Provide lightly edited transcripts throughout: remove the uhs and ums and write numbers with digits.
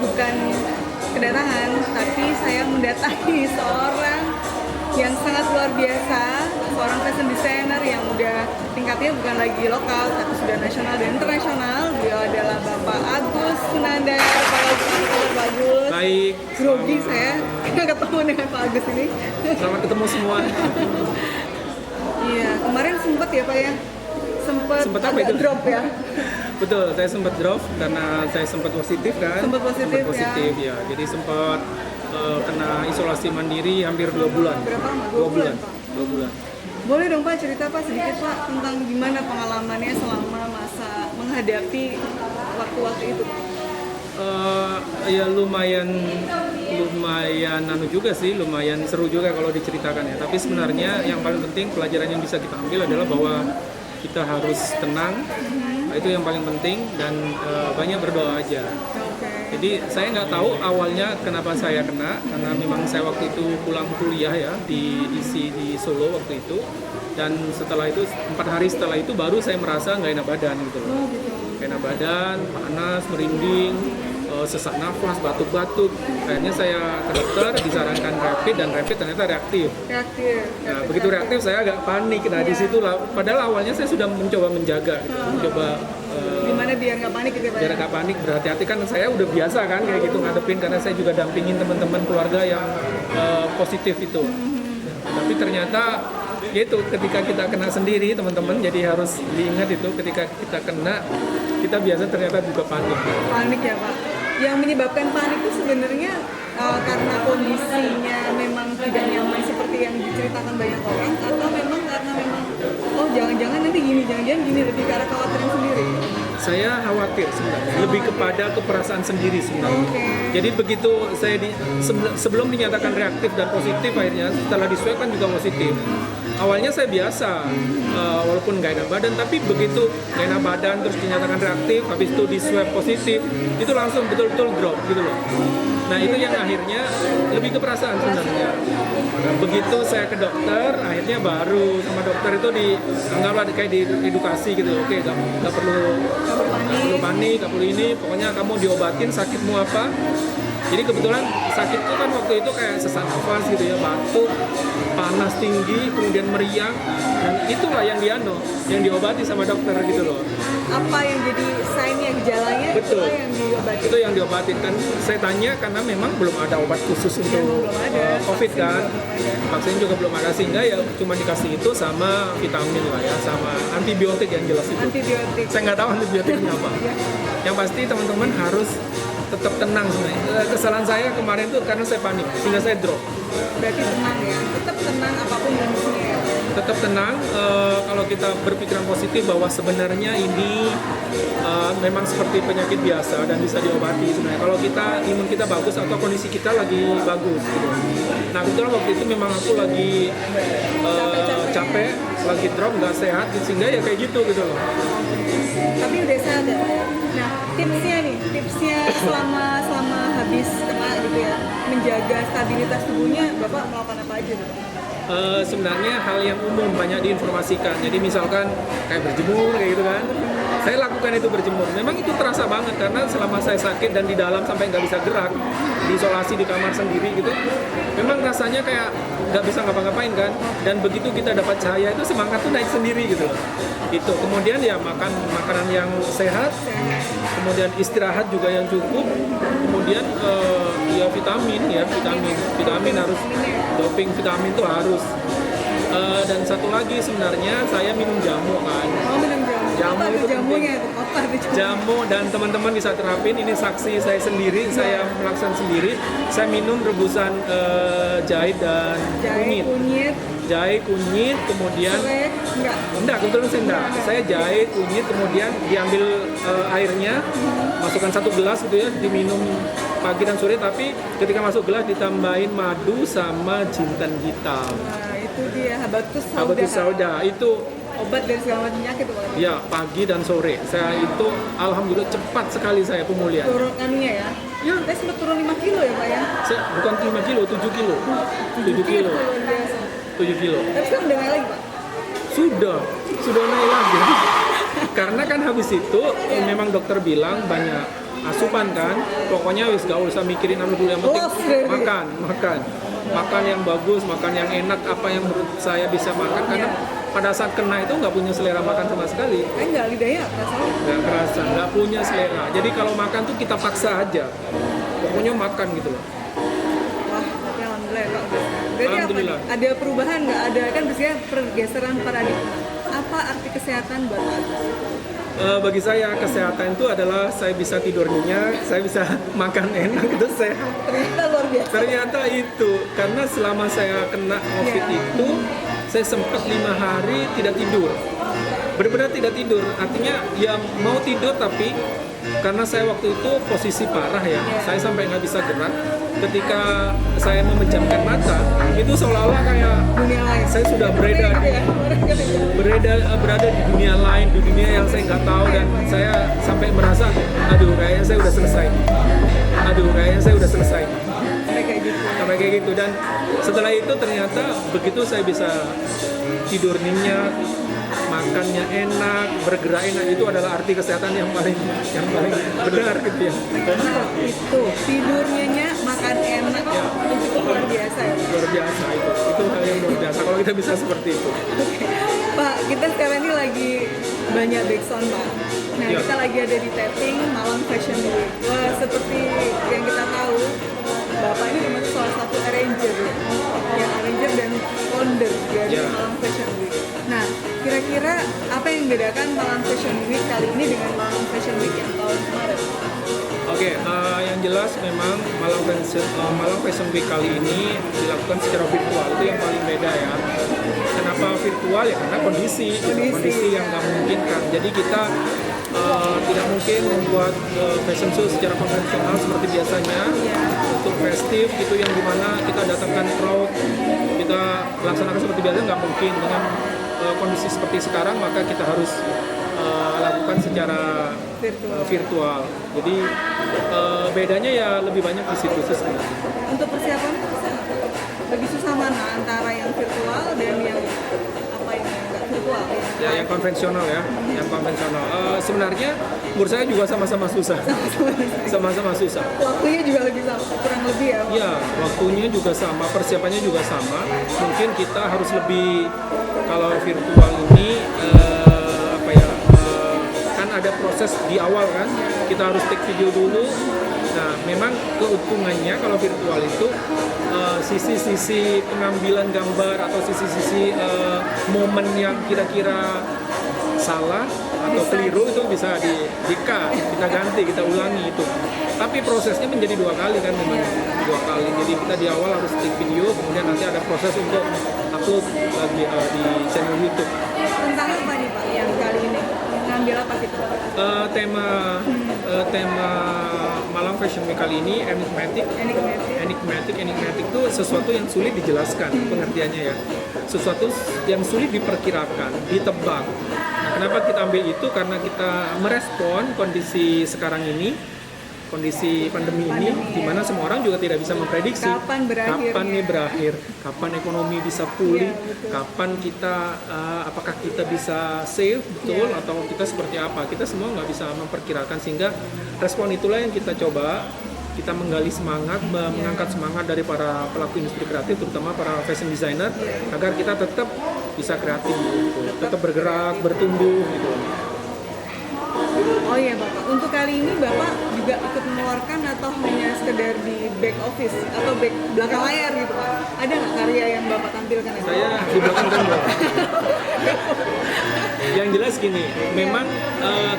bukan kedatangan, tapi saya mendatangi seorang yang sangat luar biasa, seorang fashion designer yang udah tingkatnya bukan lagi lokal, tapi sudah nasional dan internasional. Beliau adalah Bapak Agus Sunandar. Pak Agus. Baik. Grogi saya ketemu dengan Pak Agus ini. Selamat ketemu semua. Iya, kemarin sempat ya Pak ya? Sempat apa itu? Drop ya? Betul, saya sempat drop karena saya sempat positif kan. Sempat positif ya. Jadi sempat kena isolasi mandiri hampir 2 bulan. Berapa lama? 2 bulan. 2 bulan. Boleh dong Pak cerita Pak sedikit Pak tentang gimana pengalamannya selama masa menghadapi waktu-waktu itu? Ya lumayan juga sih, lumayan seru juga kalau diceritakan ya. Tapi sebenarnya yang paling penting pelajaran yang bisa kita ambil adalah bahwa kita harus tenang. Itu yang paling penting dan banyak berdoa aja. Jadi saya nggak tahu awalnya kenapa saya kena, karena memang saya waktu itu pulang kuliah ya di Solo waktu itu, dan setelah itu 4 hari setelah itu baru saya merasa nggak enak badan gitu loh. Nggak enak badan, panas, merinding, sesak nafas, batuk-batuk. Akhirnya saya ke dokter, disarankan rapid dan rapid ternyata reaktif. Nah, begitu reaktif saya agak panik. Nah di situ lah, padahal awalnya saya sudah mencoba menjaga, gimana biar nggak panik gitu ya Pak? Biar nggak panik, berhati-hati kan saya udah biasa kan kayak gitu ngadepin, karena saya juga dampingin teman-teman keluarga yang positif itu. Tapi ternyata itu ketika kita kena sendiri teman-teman, jadi harus diingat itu ketika kita kena, kita biasa ternyata juga panik. Panik ya Pak. Yang menyebabkan panik itu sebenarnya karena kondisinya memang tidak nyaman seperti yang diceritakan banyak orang, atau memang karena memang oh jangan-jangan nanti gini, jangan-jangan gini, lebih ke arah khawatiran sendiri. Saya khawatir sebenarnya, lebih kepada keperasaan sendiri sebenarnya. Jadi begitu saya sebelum dinyatakan reaktif dan positif, akhirnya setelah di swab kan juga positif. Awalnya saya biasa, walaupun nggak enak badan, tapi begitu nggak enak badan terus dinyatakan reaktif, habis itu di swab positif, itu langsung betul-betul drop gitu loh. Nah itu yang akhirnya lebih ke perasaan sebenarnya. Nah, begitu saya ke dokter, akhirnya baru sama dokter itu anggaplah kayak diedukasi gitu. Oke, nggak perlu panik, nggak perlu ini, pokoknya kamu diobatin sakitmu apa. Jadi kebetulan sakit itu kan waktu itu kayak sesak nafas gitu ya, batuk, panas tinggi, kemudian meriang, dan itulah yang diobati sama dokter gitu loh. Apa yang jadi sign-nya, gejalanya? Betul. Itu yang diobati. Itu yang diobatin kan. Saya tanya karena memang belum ada obat khusus untuk COVID kan. Vaksin juga belum ada, sehingga ya cuma dikasih itu sama vitamin lah ya, sama antibiotik yang jelas itu. Antibiotik. Saya nggak tahu antibiotiknya apa. Yang pasti teman-teman harus tetap tenang sebenarnya. Kesalahan saya kemarin tuh karena saya panik, sehingga saya drop. Berarti tenang ya, tetap tenang apapun kondisinya ya. Tetap tenang, kalau kita berpikiran positif bahwa sebenarnya ini memang seperti penyakit biasa dan bisa diobati sebenarnya. Kalau imun kita bagus atau kondisi kita lagi bagus gitu. Nah kebetulan waktu itu memang aku lagi capek, lagi drop, nggak sehat, sehingga ya kayak gitu loh. Tapi udah sehat ya. Nah tipsnya selama habis kena gitu ya, menjaga stabilitas tubuhnya, Bapak melakukan apa aja gitu? Sebenarnya hal yang umum banyak diinformasikan. Jadi misalkan kayak berjemur kayak gitu kan. Saya lakukan itu berjemur. Memang itu terasa banget karena selama saya sakit dan di dalam sampai nggak bisa gerak, diisolasi di kamar sendiri gitu, memang rasanya kayak nggak bisa ngapa-ngapain kan. Dan begitu kita dapat cahaya itu semangat tuh naik sendiri gitu loh. Itu kemudian ya makan makanan yang sehat, kemudian istirahat juga yang cukup, kemudian ya vitamin harus, doping vitamin itu harus. Dan satu lagi sebenarnya saya minum jamu kan. Oh, minum jamu. Jamu itu jamunya itu apa itu? Jamu, dan teman-teman bisa terapin, ini saksi saya sendiri, saya melakukan sendiri. Saya minum rebusan jahe dan kunyit. Jahe, kunyit, kemudian enggak, kebetulan saya enggak. Saya jahe, kunyit, kemudian diambil airnya, masukkan 1 gelas gitu ya, diminum pagi dan sore, tapi ketika masuk gelas ditambahin madu sama jintan hitam. Nah, itu dia habatus sauda. Itu obat dari segala macam penyakit Pak. Ya, pagi dan sore. Saya itu alhamdulillah cepat sekali saya pemulihan. Turun anunya ya? Ya. Saya sempat turun 5 kilo ya Pak ya? Bukan 5 kilo, 7 kilo. 7 kilo. 7 kilo. Tapi sekarang udah naik lagi Pak? Sudah naik lagi. Karena kan habis itu memang dokter bilang banyak asupan kan, pokoknya wis gak usah mikirin anu dulu, yang penting makan yang bagus, makan yang enak, apa yang menurut saya bisa makan, karena pada saat kena itu nggak punya selera makan sama sekali. Nggak, lidahnya nggak kerasa, nggak punya selera. Jadi kalau makan tuh kita paksa aja, pokoknya makan gitu loh. Wah, tapi alhamdulillah Pak. Berarti Alhamdulillah. apa nih? Ada perubahan nggak? Ada kan biasanya pergeseran paradigma. Apa arti kesehatan buat Pak Agus? Bagi saya kesehatan itu adalah saya bisa tidur nyenyak, saya bisa makan enak, itu sehat. Ternyata luar biasa. Ternyata itu, karena selama saya kena COVID itu, saya sempat 5 hari tidak tidur. Benar-benar tidak tidur, artinya ya mau tidur tapi karena saya waktu itu posisi parah ya, saya sampai nggak bisa gerak. Ketika saya memejamkan mata, itu seolah-olah kayak Dunia lain. saya sudah berada di dunia lain, di dunia yang saya nggak tahu, dan saya sampai merasa, aduh kayaknya saya udah selesai. Sampai kayak gitu. Dan setelah itu ternyata begitu saya bisa tidur nyenyak, makannya enak, bergerak enak, itu adalah arti kesehatan yang paling benar gitu ya. Nah, itu tidur nyenyak, makan enak, itu cukup luar biasa ya. Luar biasa itu hal yang luar biasa kalau kita bisa seperti itu. Oke. Pak, kita sekarang ini lagi banyak backsound Pak. Nah, kita lagi ada di tapping Malang Fashion Week. Wah, seperti yang kita tahu, Bapak ini termasuk salah satu arranger ya, arranger dan founder dari Malang Fashion Week. Nah, kira-kira apa yang membedakan Malang Fashion Week kali ini dengan Malang Fashion Week yang tahun kemarin? Oke, yang jelas memang Malang Fashion Week kali ini dilakukan secara virtual, itu yang paling beda ya. Kenapa virtual ya? Karena kondisi yang nggak memungkinkan. Jadi kita tidak mungkin membuat fashion show secara konvensional seperti biasanya untuk festif gitu, yang dimana kita datangkan crowd, kita laksanakan seperti biasa, nggak mungkin. Dengan kondisi seperti sekarang, maka kita harus lakukan secara virtual. Jadi bedanya ya lebih banyak di situ sebenarnya. Untuk persiapan lebih susah mana antara yang virtual dan yang apa yang nggak virtual? Ya, yang konvensional ya, yang konvensional. Sebenarnya menurut saya juga sama-sama susah. Sama-sama susah. Waktunya juga lebih sama, kurang lebih ya? Ya, waktunya juga sama, persiapannya juga sama. Mungkin kita harus lebih, kalau virtual ini kan ada proses di awal kan, kita harus take video dulu. Nah, memang keuntungannya kalau virtual itu sisi-sisi pengambilan gambar atau sisi-sisi momen yang kira-kira salah atau keliru itu bisa di-cut, kita ganti, kita ulangi itu. Tapi prosesnya menjadi 2 kali kan, memang 2 kali. Jadi kita di awal harus take video, kemudian nanti ada proses untuk upload lagi di channel YouTube. Tentang apa nih Pak yang kali ini? Ngambil apa kita? Tema Malang Fashion Week kali ini enigmatic itu sesuatu yang sulit dijelaskan pengertiannya ya, sesuatu yang sulit diperkirakan, ditebak. Nah, kenapa kita ambil itu? Karena kita merespon kondisi sekarang ini, kondisi pandemi ini, di mana semua orang juga tidak bisa memprediksi kapan nih berakhir, kapan ekonomi bisa pulih, kapan kita apakah kita bisa save betul atau kita seperti apa, kita semua nggak bisa memperkirakan. Sehingga respon itulah yang kita coba, kita menggali semangat, mengangkat semangat dari para pelaku industri kreatif, terutama para fashion designer, agar kita tetap bisa kreatif gitu, tetap bergerak, bertumbuh gitu. Oh iya Bapak, untuk kali ini Bapak juga ikut mengeluarkan atau hanya sekedar di back office atau back belakang layar gitu Pak? Ada nggak karya yang Bapak tampilkan? Saya di belakang kan. Yang jelas gini, memang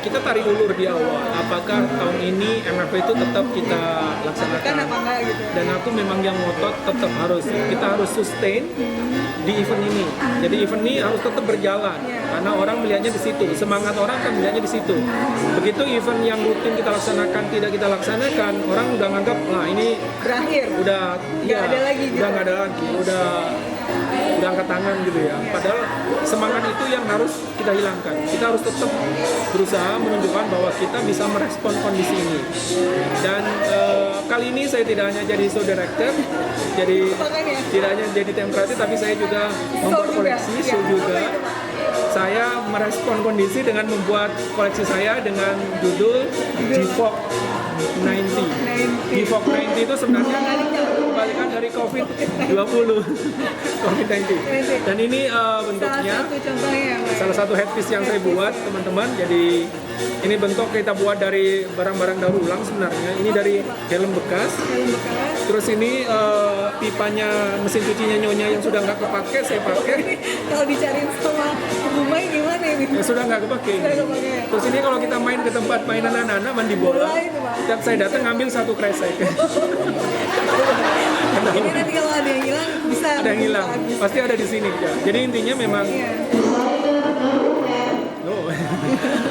kita tarik ulur di awal. Apakah tahun ini MFP itu tetap kita laksanakan? Apa enggak gitu? Dan aku memang yang ngotot tetap kita harus sustain di event ini. Jadi event ini harus tetap berjalan karena orang melihatnya di situ. Semangat orang kan melihatnya di situ. Begitu event yang rutin kita laksanakan tidak kita laksanakan, orang udah nganggap ini berakhir. Udah nggak ada lagi gitu. Udah nggak ada lagi. Udah angkat tangan gitu ya. Padahal semangat itu yang harus kita hilangkan. Kita harus tetap berusaha menunjukkan bahwa kita bisa merespon kondisi ini. Dan kali ini saya tidak hanya jadi show director, tidak hanya jadi tim kreatif, tapi saya juga membuat koleksi show juga. Saya merespon kondisi dengan membuat koleksi saya dengan judul G-Fog 90. Defog 90 itu sebenarnya kebalikan dari COVID-20. COVID-19. Dan ini bentuknya Salah satu contohnya ya, Pak. salah satu headpiece yang saya buat, teman-teman. Jadi ini bentuk kita buat dari barang-barang daur ulang sebenarnya. Ini dari helm bekas. Helm bekas. Terus ini pipanya mesin cucinya Nyonya yang sudah nggak kepake, saya pakai. Kalau dicariin sama rumah gimana ini? Ya sudah nggak kepake. Sudah nggak kepake. Terus ini kalau kita main ke tempat mainan anak-anak mandi bola, Bola itu, Pak. setiap saya datang ngambil satu kresek. Ini nanti kalau ada yang hilang bisa. Ada yang hilang, habis. pasti ada di sini. Ya. Jadi intinya memang, Iya. oh.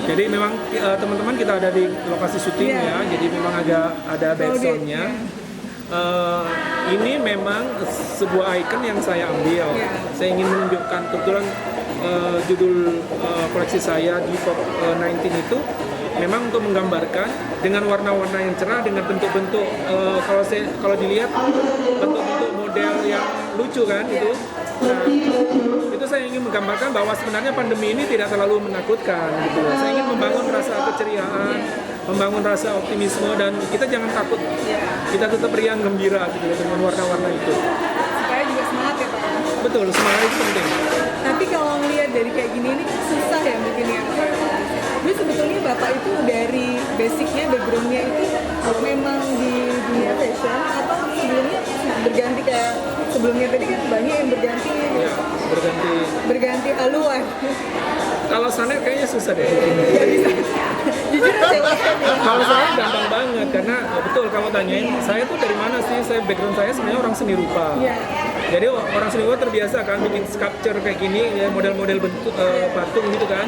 Jadi memang teman-teman kita ada di lokasi syuting Iya. ya, jadi memang ada backsoundnya. Ini memang sebuah icon yang saya ambil. Iya. Saya ingin menunjukkan kebetulan judul koleksi saya di Pop 19 itu memang untuk menggambarkan dengan warna-warna yang cerah, dengan bentuk-bentuk kalau dilihat bentuk-bentuk model yang lucu kan itu. Nah, itu saya ingin menggambarkan bahwa sebenarnya pandemi ini tidak terlalu menakutkan gitu. Saya ingin membangun rasa keceriaan, membangun rasa optimisme, dan kita jangan takut. Kita tetap riang gembira gitu dengan warna-warna itu. Supaya juga semangat ya, Pak. Betul, semangat itu penting. Tapi kalau ngelihat dari kayak gini ini susah ya bikin ya. Tapi sebetulnya Bapak itu dari basicnya, backgroundnya itu memang di dunia fashion atau sebelumnya berganti kayak sebelumnya tadi kan banyak yang berganti gitu. Ya, Berganti haluan. Kalau Sanet kayaknya susah deh. Nggak bisa. Jujur aja Pak. Kalau saya gampang banget karena betul kamu tanyain saya tuh dari mana sih? Saya background saya sebenarnya orang seni rupa. Iya. Jadi orang seni rupa terbiasa kan bikin sculpture kayak gini ya, model-model bentuk patung gitu kan.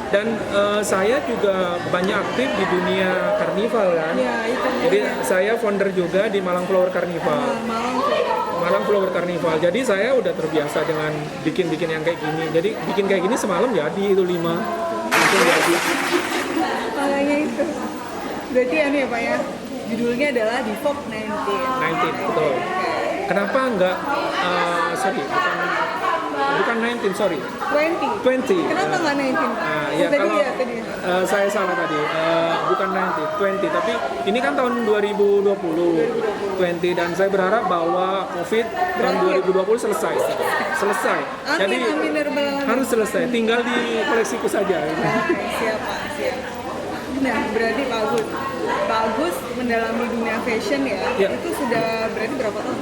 Dan saya juga banyak aktif di dunia karnival kan. Iya, itu. Jadi saya founder juga di Malang Flower Carnival. Malang Flower Carnival. Jadi saya udah terbiasa dengan bikin-bikin yang kayak gini. Jadi bikin kayak gini semalam jadi itu 5 langsung jadi. Makanya itu. Berarti ini ya Pak ya. Judulnya adalah Defog 19. 19 betul. Kenapa enggak bukan 19 sorry 20. Kenapa nggak 19? Ya Tadi kalau ya, tadi. saya salah tadi, bukan 20, tapi ini kan tahun 2020, dan saya berharap bahwa COVID tahun 2020 selesai. Jadi Amin Nirmal. harus selesai, tinggal di koleksiku saja. Oke, siap Pak, siap. Nah, berarti Pak Agus mendalami dunia fashion ya, Ya. itu sudah berarti berapa tahun?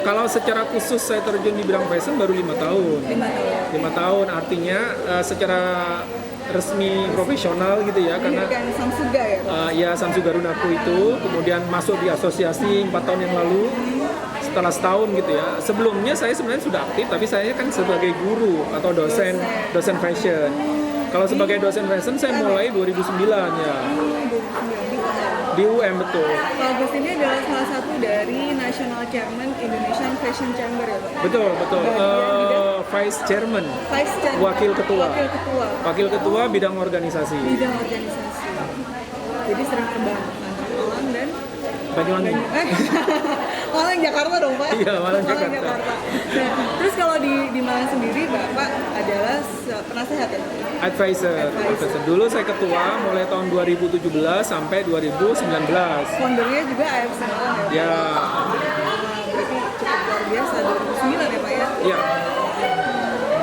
Kalau secara khusus saya terjun di bidang fashion baru 5 tahun. 5 tahun. 5 tahun artinya secara resmi profesional gitu ya, karena Pendidikan Samsuga ya Pak? ya Samsu Garunaku itu kemudian masuk di asosiasi 4 tahun yang lalu setelah setahun gitu ya. Sebelumnya saya sebenarnya sudah aktif, tapi saya kan sebagai guru atau dosen fashion. Kalau sebagai dosen fashion saya mulai 2009 ya. Di UM betul. Pak Agus ini adalah salah satu dari National Chairman Indonesian Fashion Chamber ya Pak? Betul. Vice Chairman. Vice Chairman. Wakil ketua. Wakil ketua bidang organisasi. Bidang organisasi. Jadi sering terbang antara Malang dan Banyuwangi. Malang Jakarta dong Pak? Iya, Malang Jakarta. Nah, terus kalau di Malang sendiri Bapak adalah penasehat ya? Advisor. Dulu saya ketua mulai tahun 2017 sampai 2019. Foundernya juga AFC Malang ya? Ya, Berarti cukup luar biasa, 2009 ya Pak ya? ya.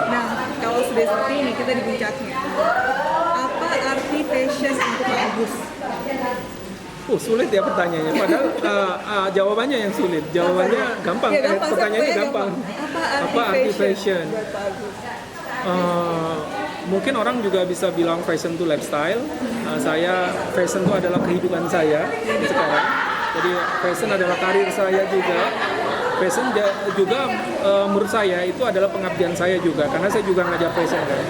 Nah, kalau sudah seperti ini kita di puncaknya. Apa arti fashion untuk Pak Agus? Sulit ya pertanyaannya. Padahal jawabannya yang sulit. Jawabannya gampang. Ya, gampang. Pertanyaannya gampang. Apa arti fashion buat Pak Agus? Mungkin orang juga bisa bilang fashion itu lifestyle. Saya fashion itu adalah kehidupan saya sekarang. Jadi fashion adalah karir saya juga. Fashion juga menurut saya itu adalah pengabdian saya juga, karena saya juga ngajar fashion kan.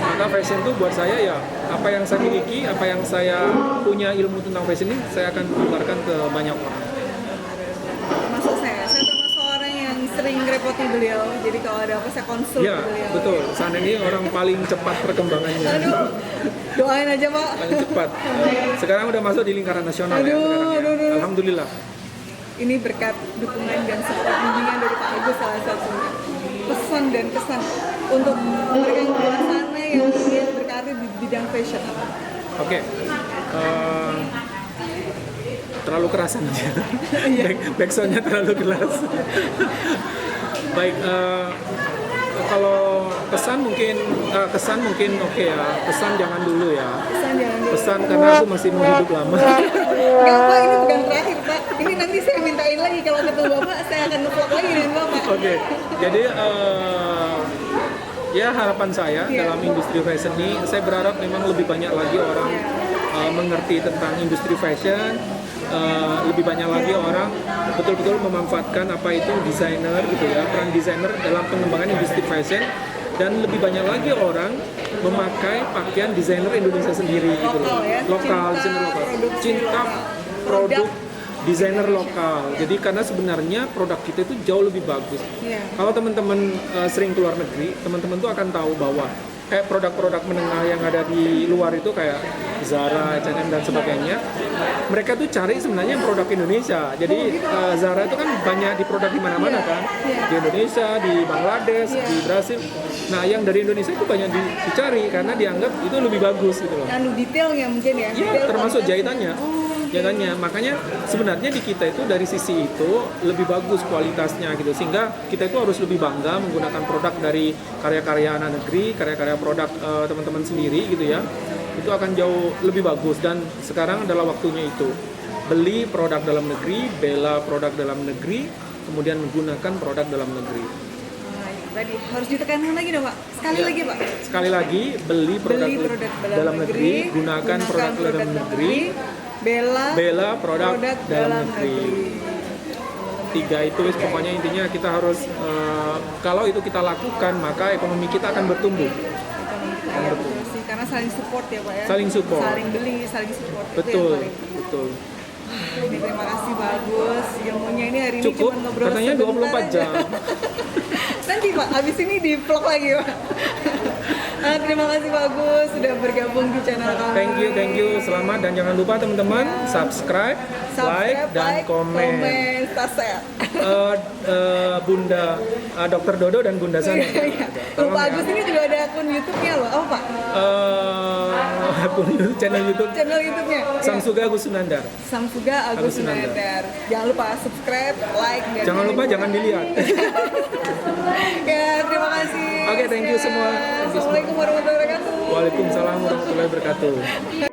Maka fashion itu buat saya ya apa yang saya miliki, apa yang saya punya ilmu tentang fashion ini saya akan tularkan ke banyak orang. Masuk saya termasuk orang yang sering ngerepotin beliau, jadi kalau ada apa saya konsul Ya, beliau. betul. Sana ini orang paling cepat perkembangannya. Aduh, doain aja Pak. Paling cepat. Sekarang udah masuk di lingkaran nasional ya. Aduh, Sekarang ya. aduh. Alhamdulillah. Ini berkat dukungan dan support bimbingan dari Pak Agus salah satunya. Pesan dan kesan untuk mereka yang di luar sana yang ingin berkarir di bidang fashion. Oke. terlalu kerasan aja. Backsoundnya terlalu keras. Baik, kalau kesan mungkin oke ya. Pesan jangan dulu ya. Pesan jangan dulu. Pesan karena aku masih mau hidup lama. Enggak Pak, ini bukan terakhir Pak. Ini nanti saya mintain lagi kalau ketemu Bapak, saya akan nge-vlog lagi dengan Bapak. Oke, jadi ya harapan saya dalam industri fashion ini, saya berharap memang lebih banyak lagi orang mengerti tentang industri fashion, lebih banyak lagi orang betul-betul memanfaatkan apa itu desainer gitu ya, peran desainer dalam pengembangan industri fashion, dan lebih banyak lagi orang memakai pakaian desainer Indonesia sendiri gitu loh. Lokal, desainer lokal. Cinta produk desainer lokal. Jadi karena sebenarnya produk kita itu jauh lebih bagus. Kalau teman-teman sering keluar negeri, teman-teman tuh akan tahu bahwa kayak produk-produk menengah yang ada di luar itu kayak Zara, H&M dan sebagainya, mereka tuh cari sebenarnya produk Indonesia. Jadi Zara itu kan banyak di produk di mana-mana kan, di Indonesia, di Bangladesh, di Brasil. Nah, yang dari Indonesia itu banyak dicari karena dianggap itu lebih bagus gitu loh. Anu detailnya mungkin ya. Iya, termasuk jahitannya. Jahitannya. Makanya sebenarnya di kita itu dari sisi itu lebih bagus kualitasnya gitu. Sehingga kita itu harus lebih bangga menggunakan produk dari karya-karya anak negeri, karya-karya produk teman-teman sendiri gitu ya. Itu akan jauh lebih bagus, dan sekarang adalah waktunya itu. Beli produk dalam negeri, bela produk dalam negeri, kemudian menggunakan produk dalam negeri. Tadi harus ditekankan lagi dong Pak. Sekali lagi Pak. Sekali lagi, beli produk dalam negeri, gunakan produk dalam negeri, bela produk dalam negeri. 3 itu pokoknya intinya kita harus kalau itu kita lakukan maka ekonomi kita akan bertumbuh. Karena saling support ya Pak ya. Saling support. Saling beli, saling support. Betul, Itu yang betul. Ini terima kasih bagus. Ilmunya ini hari ini Cukup, cuma ngobrol katanya 24 jam. Nanti Pak, abis ini di vlog lagi Pak. Terima kasih bagus sudah bergabung di channel kami. Thank you. Selamat, dan jangan lupa teman-teman subscribe, like, dan komen. Share. Bunda Dr. Dodo dan Bunda Sani. Pak Agus ini juga ada akun YouTube-nya loh. Apa Pak? Channel YouTube. Channel YouTube-nya. Samsuga Agus Sunandar. Samsuga Agus Sunandar. Jangan lupa subscribe, like, dan jangan lupa jangan dilihat. Ya, terima kasih. Oke, thank you semua. Assalamualaikum warahmatullahi wabarakatuh. Waalaikumsalam warahmatullahi wabarakatuh.